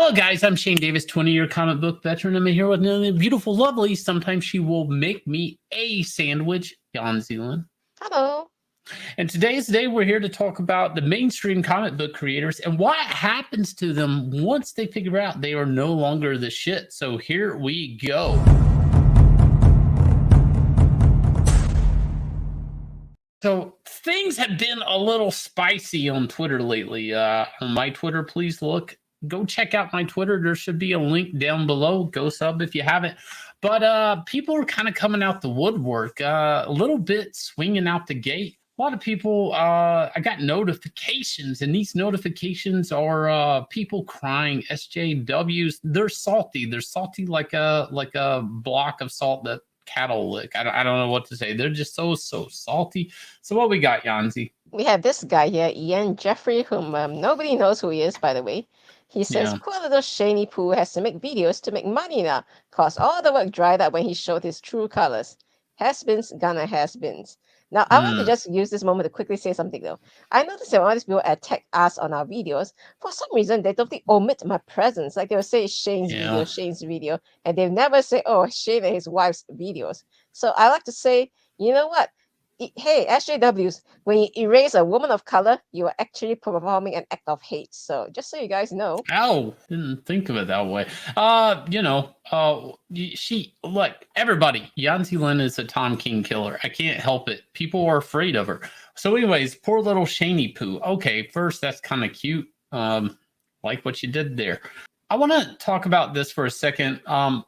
Hello, guys. I'm Shane Davis, 20-year comic book veteran. I'm here with another beautiful, lovely. Sometimes she will make me a sandwich, Yanzi. Hello. And today is the day we're here to talk about the mainstream comic book creators and what happens to them once they figure out they are no longer the shit. So here we go. So things have been a little spicy on Twitter lately. On my Twitter, please go check out my Twitter. There should be a link down below. Go sub if you haven't. But people are kind of coming out the woodwork, a little bit swinging out the gate. A lot of people, I got notifications, and these notifications are people crying. SJWs, they're salty. They're salty like a block of salt that cattle lick. I don't know what to say. They're just so salty. So what we got, Yanzi? We have this guy here, Ian Jeffrey, whom nobody knows who he is, by the way. He says, Yeah. poor little Shany Poo has to make videos to make money now, cause all the work dried up when he showed his true colors. Has-beens gonna has-beens. Now, I want to just use this moment to quickly say something, though. I noticed that when all these people attack us on our videos, for some reason, they totally omit my presence. Like, they'll say Shane's video, and they'll never say, oh, Shane and his wife's videos. So I like to say, you know what? Hey, SJWs, when you erase a woman of color, you are actually performing an act of hate. So just so you guys know. Ow, didn't think of it that way. Look, everybody, Yanzi Lin is a Tom King killer. I can't help it. People are afraid of her. So anyways, poor little Shany Poo. Okay, first, that's kind of cute. Like what you did there. I want to talk about this for a second.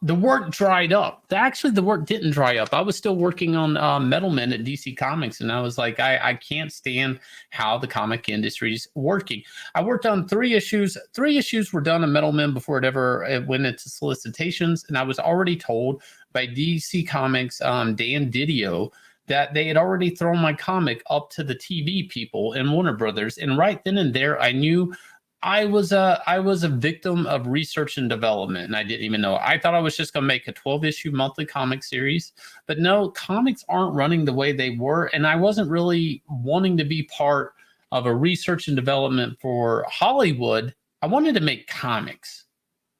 The work dried up. Actually, the work didn't dry up. I was still working on Metal Men at DC Comics, and I was like, I can't stand how the comic industry's working. I worked on 3 issues. 3 issues were done on Metal Men before it went into solicitations, and I was already told by DC Comics, Dan Didio, that they had already thrown my comic up to the TV people in Warner Brothers, and right then and there, I knew I was a victim of research and development, and I didn't even know. I thought I was just going to make a 12-issue monthly comic series, but no, comics aren't running the way they were, and I wasn't really wanting to be part of a research and development for Hollywood. I wanted to make comics.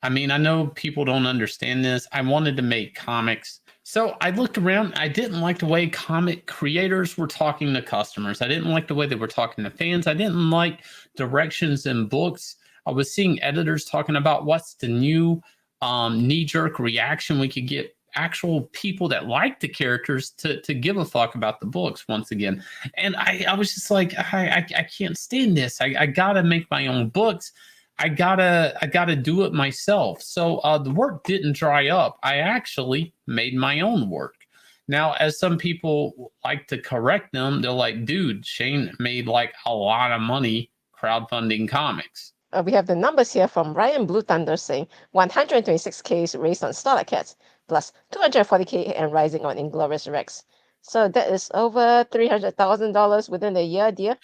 I mean, I know people don't understand this. I wanted to make comics. So I looked around. I didn't like the way comic creators were talking to customers. I didn't like the way they were talking to fans. I didn't like directions in books. I was seeing editors talking about what's the new knee-jerk reaction we could get actual people that like the characters to give a fuck about the books once again. And I was just like, I can't stand this. I gotta make my own books. I gotta do it myself. So the work didn't dry up. I actually made my own work. Now, as some people like to correct them, they're like, dude, Shane made like a lot of money crowdfunding comics. We have the numbers here from Ryan Blue Thunder saying 126K is raised on Starlight Cats, plus 240K and rising on Inglorious Rex. So that is over $300,000 within a year, dear.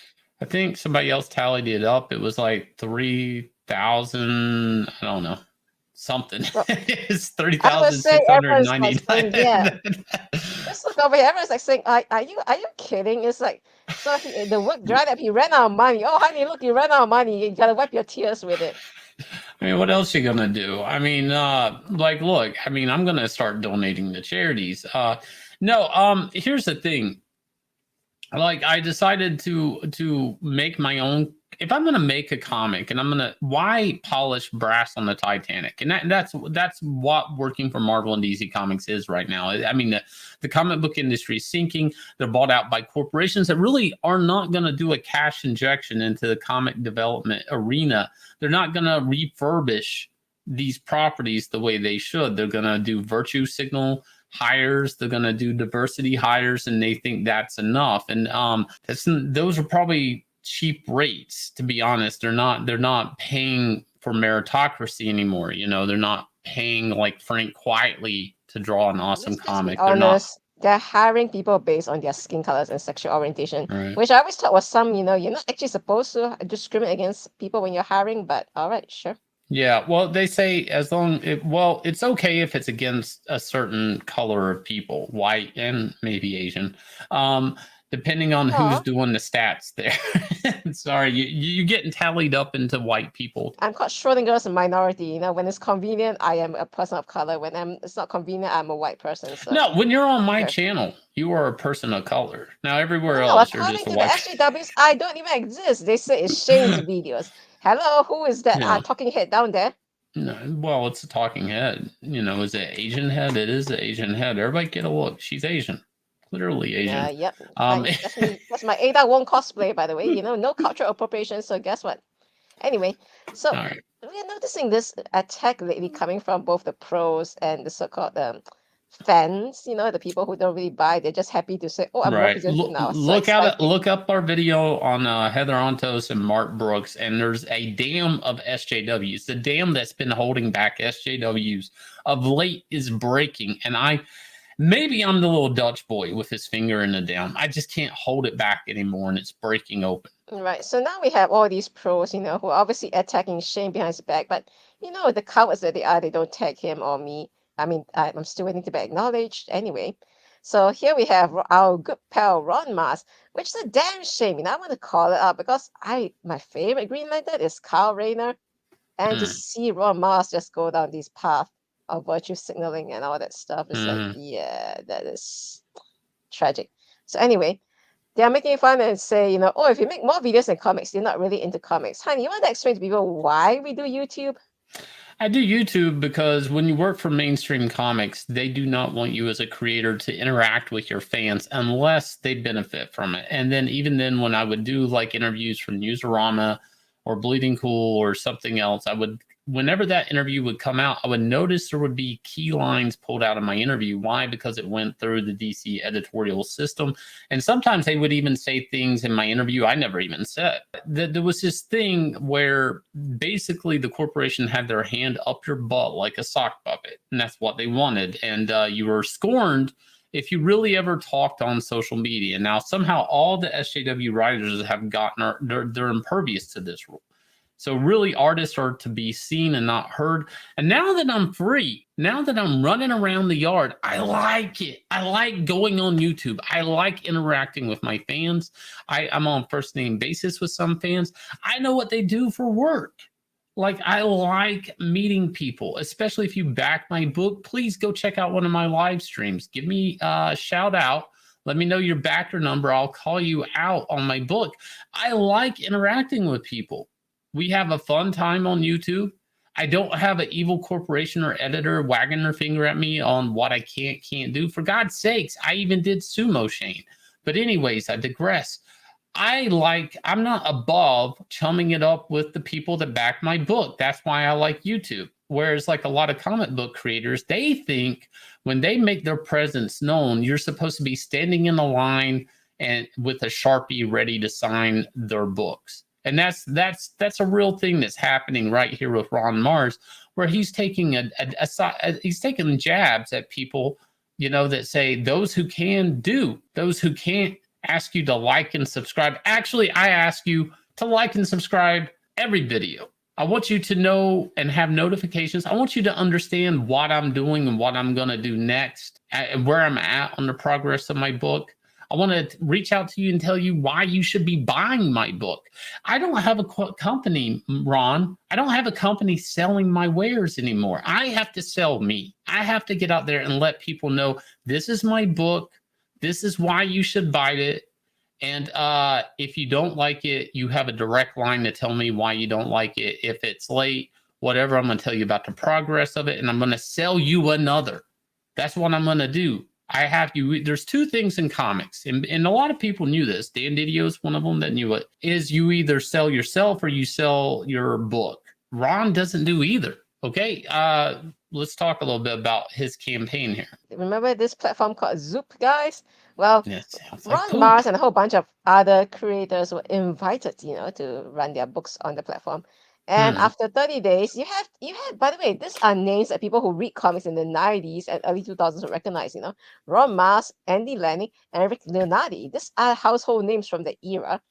I think somebody else tallied it up. It was like 3,000. I don't know, something. Well, it's 30,699. Yeah. Just look over here. Everyone's like saying, "Are you kidding?" It's like, so the work dried up. He ran out of money. Oh, honey, look, you ran out of money. You gotta wipe your tears with it. I mean, what else you gonna do? I mean, look. I mean, I'm gonna start donating to charities. Here's the thing. Like, I decided to make my own. If I'm gonna make a comic, and why polish brass on the Titanic? And that's what working for Marvel and DC Comics is right now. I mean, the comic book industry is sinking. They're bought out by corporations that really are not gonna do a cash injection into the comic development arena. They're not gonna refurbish these properties the way they should. They're gonna do virtue signal hires, they're going to do diversity hires, and they think that's enough. And those are probably cheap rates, to be honest. They're not paying for meritocracy anymore. You know, they're not paying like Frank Quietly to draw an awesome comic. They're hiring people based on their skin colors and sexual orientation, right. Which I always thought was you're not actually supposed to discriminate against people when you're hiring, but all right, sure. Yeah, well, they say it's okay if it's against a certain color of people, white and maybe Asian. depending on who's Oh, doing the stats there. Sorry, you're getting tallied up into white people. I'm called Schrodinger's minority. You know, when it's convenient, I am a person of color. When it's not convenient, I'm a white person. So No, when you're on my very funny. channel, you are a person of color. Now everywhere No, else, you're just according a to the white. SJWs, I don't even exist. They say it's Shane's videos. Hello, who is that Yeah. talking head down there? No, well, it's a talking head. You know, is it Asian head? It is an Asian head. Everybody get a look. She's Asian. Clearly Asian. Yep. That's me. That's my Ada Wong cosplay, by the way. You know, no cultural appropriation. So guess what? Anyway, so all right. we are noticing this attack lately coming from both the pros and the so-called fans. You know, the people who don't really buy, they're just happy to say, "Oh, I'm Right. represented now." So exciting. Look up our video on Heather Ontos and Mark Brooks, and there's a dam of SJWs. The dam that's been holding back SJWs of late is breaking, and maybe I'm the little Dutch boy with his finger in the dam. I just can't hold it back anymore, and it's breaking open. Right. So now we have all these pros, you know, who are obviously attacking Shane behind his back, but you know, the cowards that they are, they don't tag him or me. I mean, I'm still waiting to be acknowledged anyway. So here we have our good pal Ron Mars, which is a damn shame. And I want to call it out because my favorite Green Lantern is Kyle Rayner, and to Mm. see Ron Mars just go down this path of virtue signaling and all that stuff is like, Mm. yeah, that is tragic. So anyway, they are making fun and say, you know, oh, if you make more videos than comics, you're not really into comics. Honey, you want to explain to people why we do YouTube? I do YouTube because when you work for mainstream comics, they do not want you as a creator to interact with your fans unless they benefit from it. And then, even then, when I would do like interviews from Newsarama or Bleeding Cool or something else, whenever that interview would come out, I would notice there would be key lines pulled out of my interview. Why? Because it went through the DC editorial system. And sometimes they would even say things in my interview I never even said. There was this thing where basically the corporation had their hand up your butt like a sock puppet, and that's what they wanted. And you were scorned if you really ever talked on social media. Now, somehow all the SJW writers have gotten, they're impervious to this rule. So really, artists are to be seen and not heard. And now that I'm free, now that I'm running around the yard, I like it. I like going on YouTube. I like interacting with my fans. I'm on first name basis with some fans. I know what they do for work. Like, I like meeting people, especially if you back my book. Please go check out one of my live streams. Give me a shout out. Let me know your backer number. I'll call you out on my book. I like interacting with people. We have a fun time on YouTube. I don't have an evil corporation or editor wagging their finger at me on what I can't do. For God's sakes, I even did Sumo Shane. But anyways, I digress. I'm not above chumming it up with the people that back my book. That's why I like YouTube. Whereas like a lot of comic book creators, they think when they make their presence known, you're supposed to be standing in the line and with a Sharpie ready to sign their books. And that's a real thing that's happening right here with Ron Marz, where he's taking he's taking jabs at people, you know, that say those who can do, those who can't ask you to like and subscribe. Actually, I ask you to like and subscribe every video. I want you to know and have notifications. I want you to understand what I'm doing and what I'm going to do next and where I'm at on the progress of my book. I want to reach out to you and tell you why you should be buying my book. I don't have a company, Ron. I don't have a company selling my wares anymore. I have to sell me. I have to get out there and let people know this is my book. This is why you should buy it. And if you don't like it, you have a direct line to tell me why you don't like it. If it's late, whatever, I'm going to tell you about the progress of it, and I'm going to sell you another. That's what I'm going to do. I have you. There's two things in comics, and a lot of people knew this. Dan Didio's one of them that knew it. Is you either sell yourself or you sell your book. Ron doesn't do either. Okay, let's talk a little bit about his campaign here. Remember this platform called Zoop, guys? Well, Yes, Ron Marz and a whole bunch of other creators were invited, you know, to run their books on the platform. And after 30 days, you had, by the way, these are names that people who read comics in the 90s and early 2000s would recognize, you know, Ron Marz, Andy Lanning, and Rick Leonardi. These are household names from the era.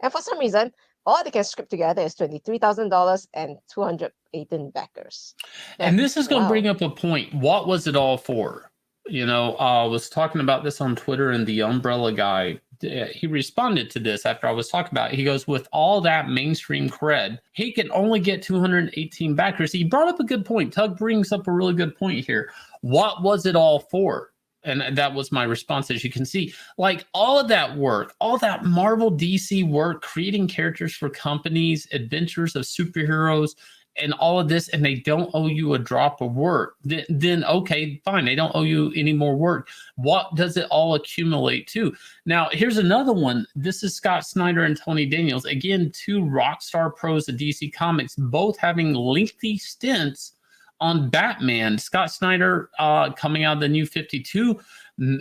And for some reason, all they can script together is $23,000 and 218 backers. And this is going to bring up a point. What was it all for? You know, I was talking about this on Twitter, and the Umbrella guy he responded to this after I was talking about it. He goes, with all that mainstream cred, he can only get 218 backers. He brought up a good point. Tug brings up a really good point here. What was it all for? And that was my response. As you can see, like all of that work, all that Marvel DC work, creating characters for companies, adventures of superheroes, and all of this, and they don't owe you a drop of work, then okay, fine, they don't owe you any more work. What does it all accumulate to? Now, here's another one. This is Scott Snyder and Tony Daniels. Again, two rock star pros of DC Comics, both having lengthy stints on Batman. Scott Snyder coming out of the New 52,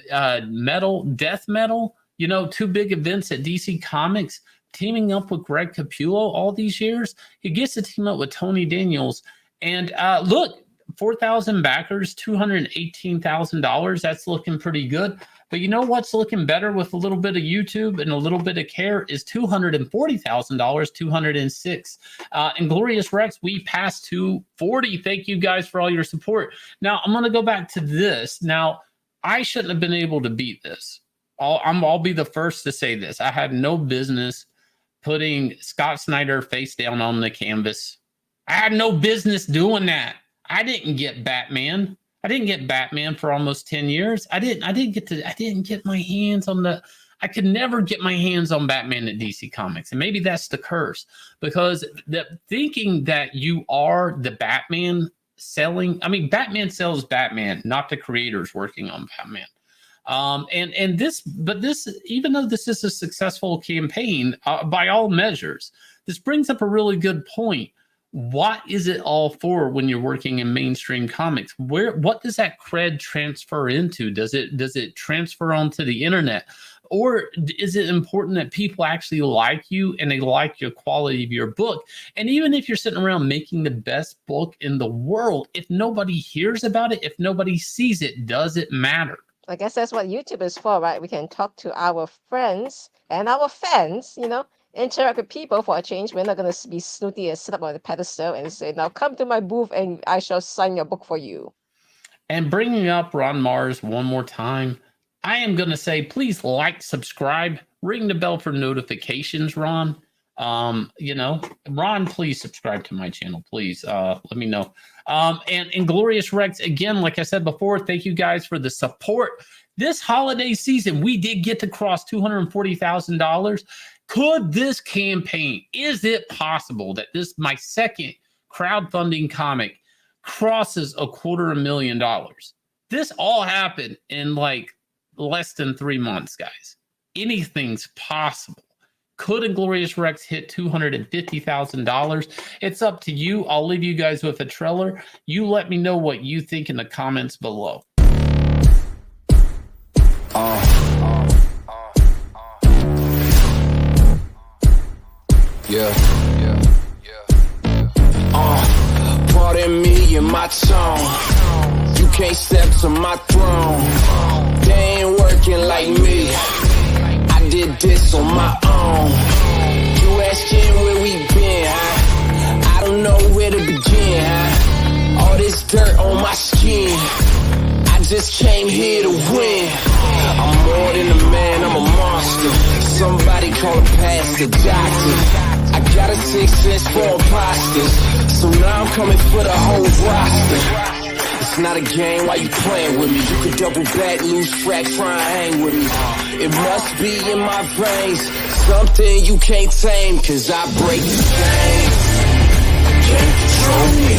Death Metal, you know, two big events at DC Comics, teaming up with Greg Capullo all these years. He gets to team up with Tony Daniels. And look, 4,000 backers, $218,000. That's looking pretty good. But you know what's looking better with a little bit of YouTube and a little bit of care is $240,000, 206. Inglorious Rex, we passed 240. Thank you guys for all your support. Now, I'm going to go back to this. Now, I shouldn't have been able to beat this. I'll be the first to say this. I had no business putting Scott Snyder face down on the canvas. I had no business doing that. I didn't get Batman. I didn't get Batman for almost 10 years. I didn't get my hands on I could never get my hands on Batman at DC Comics. And maybe that's the curse, because thinking that you are the Batman selling, I mean, Batman sells Batman, not the creators working on Batman. Even though this is a successful campaign by all measures, this brings up a really good point. What is it all for when you're working in mainstream comics? What does that cred transfer into? Does it transfer onto the internet? Or is it important that people actually like you and they like your quality of your book? And even if you're sitting around making the best book in the world, if nobody hears about it, if nobody sees it, does it matter? I guess that's what YouTube is for, right? We can talk to our friends and our fans, you know, interact with people for a change. We're not going to be snooty and sit up on the pedestal and say, now come to my booth and I shall sign your book for you. And bringing up Ron Marz one more time, I am going to say, please like, subscribe, ring the bell for notifications, Ron. You know, Ron, please subscribe to my channel. Please let me know. And Inglorious Rex, again, like I said before, thank you guys for the support. This holiday season, we did get to cross $240,000. Could this campaign, is it possible that my second crowdfunding comic crosses $250,000? This all happened in like less than 3 months, guys. Anything's possible. Could Inglorious Rex hit $250,000? It's up to you. I'll leave you guys with a trailer. You let me know what you think in the comments below. Pardon me and my tone. You can't step to my throne. They ain't working like me. I did this on my own. You asking where we been, huh? I don't know where to begin, huh? All this dirt on my skin. I just came here to win. I'm more than a man, I'm a monster. Somebody call a pastor, doctor. I got a 6 cents for imposters, so now I'm coming for the whole roster. It's not a game, why you playing with me? You could double back, lose track, try and hang with me. It must be in my veins, something you can't tame, cause I break the game. Can't control me.